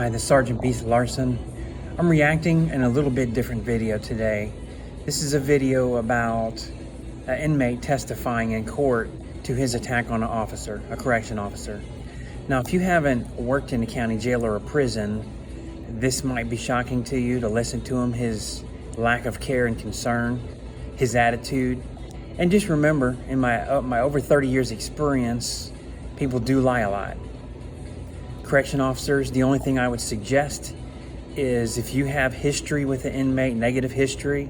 Hi, this is Sergeant Beast Larson. I'm reacting in a little bit different video today. This is a video about an inmate testifying in court to his attack on an officer, a correction officer. Now, if you haven't worked in a county jail or a prison, this might be shocking to you to listen to him, his lack of care and concern, his attitude. And just remember, in my over 30 years experience, people do lie a lot. Correction officers, the only thing I would suggest is if you have history with an inmate, negative history,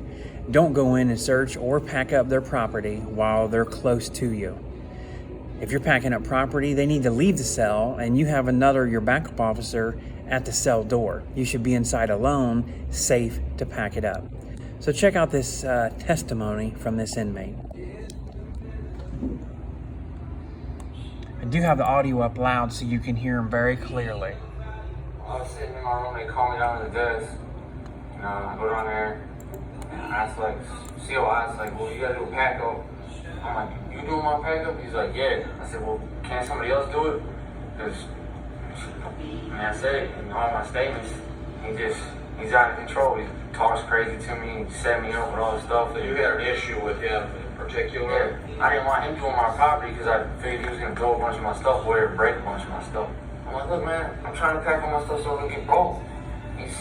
don't go in and search or pack up their property while they're close to you. If you're packing up property, they need to leave the cell and you have your backup officer at the cell door. You should be inside alone, safe to pack it up. So check out this testimony from this inmate. I do have the audio up loud so you can hear him very clearly. I was sitting in my room, they called me down to the desk. You know, I go down there and I asked well, you gotta do a pack up. I'm like, you doing my pack up? He's like, yeah. I said, well, can't somebody else do it? Because, I said it in all my statements. He's out of control. He talks crazy to me, he set me up with all this stuff. So you had an issue with him in particular? Yeah, I didn't want him doing my property because I figured he was gonna throw a bunch of my stuff away or break a bunch of my stuff. I'm like, look, man, I'm trying to pack all my stuff so it don't get broke. He's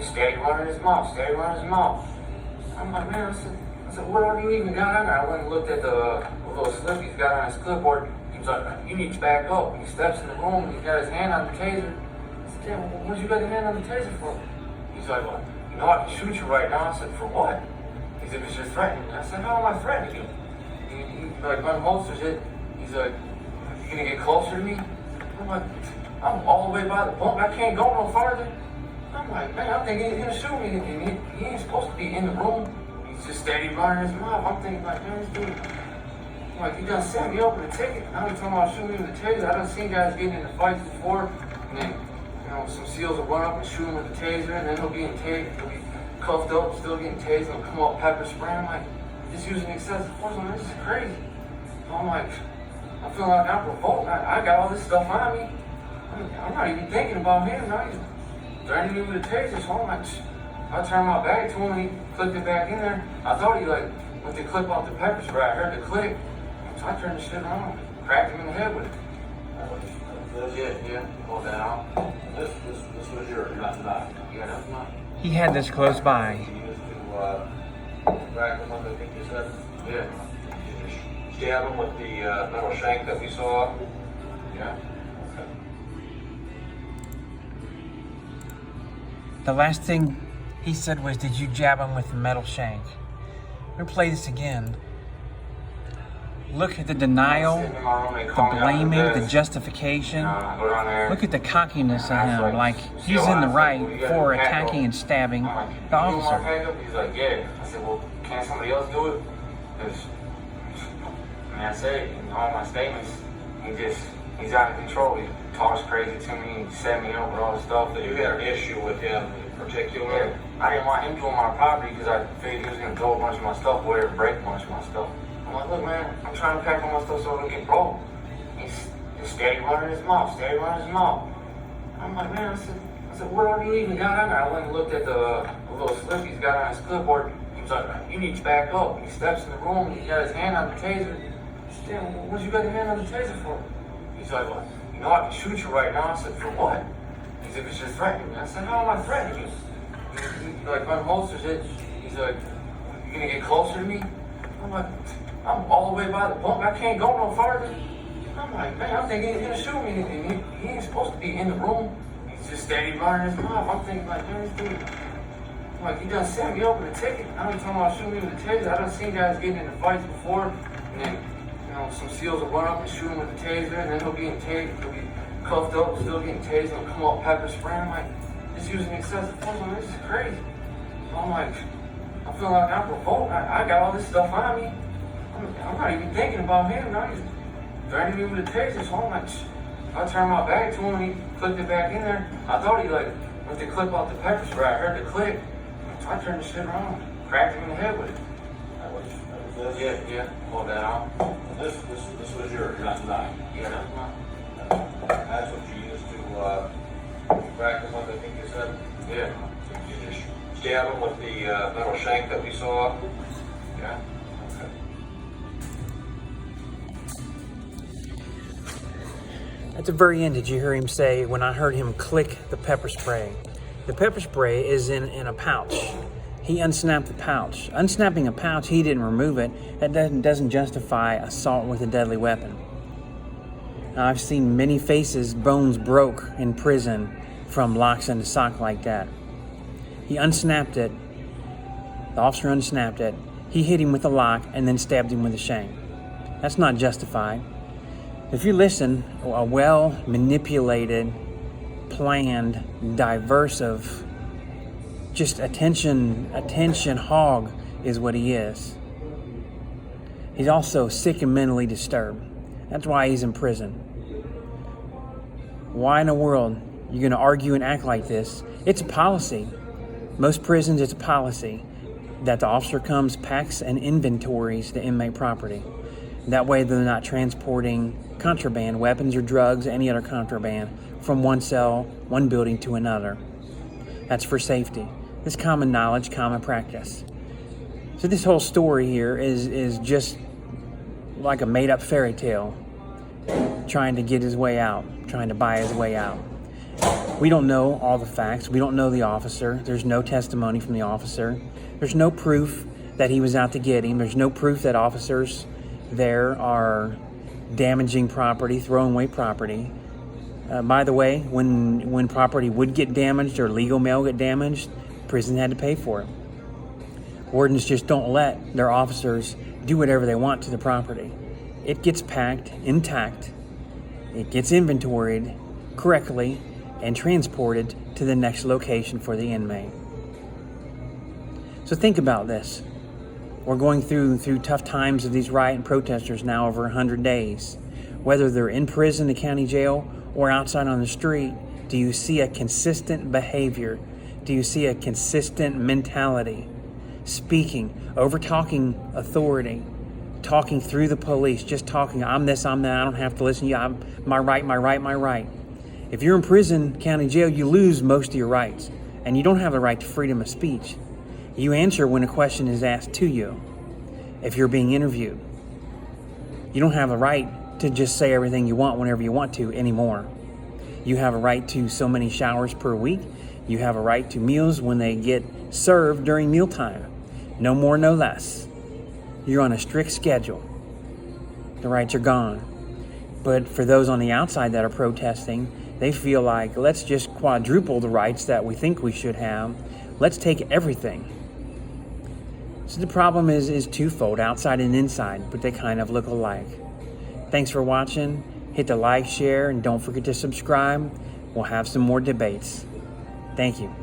steady running his mouth, I'm like, man, I said, what have you even got on there? I went and looked at the little slip he's got on his clipboard. He was like, you need to back up. And he steps in the room and he's got his hand on the taser. I said, damn, what you got your hand on the taser for? He's like, well, you know, I can shoot you right now. I said, for what? He said, because you're threatening me. I said, how am I threatening you? He like unholsters it. He's like, you gonna get closer to me? I'm like, I'm all the way by the bunk. I can't go no farther. I'm like, man, I'm thinking he's gonna shoot me. And he ain't supposed to be in the room. He's just steady running his mouth. I'm thinking like, man, this dude, I'm like, you done set me up with a ticket. Now he's talking about shooting me with a taser. I done seen guys getting into fights before. And then, you know, some SEALs will run up and shoot him with a taser. And then he'll be cuffed up, still getting tased. And he'll come up pepper spray. I'm like, just using excessive force. I'm like, this is crazy. I'm like, I feel like I'm provoked. I got all this stuff on me. I'm not even thinking about him. Now he's threatening me with a taser. So I'm like, I turned my back to him and he clicked it back in there. I thought he went to clip off the pepper spray. I heard the click. So I turned the shit around, cracked him in the head with it. Yeah, pulled that out. This was yours, not mine. Yeah, that's mine. He had this close by. You used to crack him up, I think you said? Yeah. You stab him with the metal shank that we saw? Yeah. Okay. The last thing he said was, did you jab him with the metal shank? Let me play this again. Look at the denial, the blaming, the justification. Look at the cockiness of him, like he's in the right for attacking and stabbing the officer. He's like, yeah. I said, well, can't somebody else do it? Because, I said it in all my statements. He's out of control. He talks crazy to me, he set me up with all this stuff. So you had an issue with him in particular? Yeah, I didn't want him doing my property because I figured he was going to throw a bunch of my stuff away or break a bunch of my stuff. I'm like, look, man, I'm trying to pack all my stuff so it don't get broke. He's steady running his mouth, I'm like, man, I said, what have you even got on there? I went and looked at the little slip he's got on his clipboard. He was like, you need to back up. He steps in the room, he got his hand on the taser. I said, damn, what you got your hand on the taser for? He's like, well, you know, I can shoot you right now. I said, for what? He said, because you're threatening me. I said, how am I threatening you? He like unholsters it. He's like, you gonna get closer to me? I'm like, I'm all the way by the bunk. I can't go no farther. I'm like, man, I'm thinking he's gonna shoot me. And he ain't supposed to be in the room. He's just steady running his mouth. I'm thinking like, man, this dude, I'm like, you done set me up with a ticket. Now he's talking about shooting me with a taser. I done seen guys getting into fights before. And then, you know, some SEALs will run up and shoot him with a taser. And then he'll be cuffed up, still getting tased. And he'll come up pepper spray. I'm like, just using excessive force. I'm like, this is crazy. I'm like, I feel like I'm provoked. I got all this stuff on me. I'm not even thinking about him. Now he's threatening me with a taser. So I'm like, I turned my back to him and he clicked it back in there. I thought he went to clip off the pepper spray. I heard the click. So I turned the shit around, cracked him in the head with it. Yeah, pulled that out. This was yours, not mine. Yeah, that's mine. That's what you used to Back the one I think you said? Yeah. You just stab him with the metal shank that we saw? Yeah. Okay. At the very end, did you hear him say, when I heard him click the pepper spray? The pepper spray is in a pouch. He unsnapped the pouch. Unsnapping a pouch, he didn't remove it. That doesn't justify assault with a deadly weapon. Now, I've seen many faces, bones broke in prison from locks in the sock like that. He unsnapped it. The officer unsnapped it. He hit him with a lock and then stabbed him with a shank. That's not justified. If you listen, a well-manipulated, planned, diversive, just attention hog is what he is. He's also sick and mentally disturbed. That's why he's in prison. Why in the world you're going to argue and act like this? It's a policy. Most prisons, it's a policy that the officer comes, packs, and inventories the inmate property. That way they're not transporting contraband, weapons or drugs, any other contraband, from one cell, one building to another. That's for safety. It's common knowledge, common practice. So this whole story here is just like a made-up fairy tale, trying to get his way out, trying to buy his way out. We don't know all the facts. We don't know the officer. There's no testimony from the officer. There's no proof that he was out to get him. There's no proof that officers there are damaging property, throwing away property. By the way, when property would get damaged or legal mail get damaged, prison had to pay for it. Wardens just don't let their officers do whatever they want to the property. It gets packed intact, it gets inventoried correctly, and transported to the next location for the inmate. So think about this. We're going through tough times of these riot and protesters now over 100 days. Whether they're in prison, the county jail, or outside on the street, do you see a consistent behavior? Do you see a consistent mentality? Speaking, over-talking authority, talking through the police, just talking, I'm this, I'm that, I don't have to listen to you, I'm my right, my right, my right. If you're in prison, county jail, you lose most of your rights, and you don't have the right to freedom of speech. You answer when a question is asked to you. If you're being interviewed, you don't have a right to just say everything you want whenever you want to anymore. You have a right to so many showers per week. You have a right to meals when they get served during mealtime. No more, no less. You're on a strict schedule. The rights are gone. But for those on the outside that are protesting, they feel like, let's just quadruple the rights that we think we should have. Let's take everything. So the problem is twofold, outside and inside, but they kind of look alike. Thanks for watching. Hit the like, share, and don't forget to subscribe. We'll have some more debates. Thank you.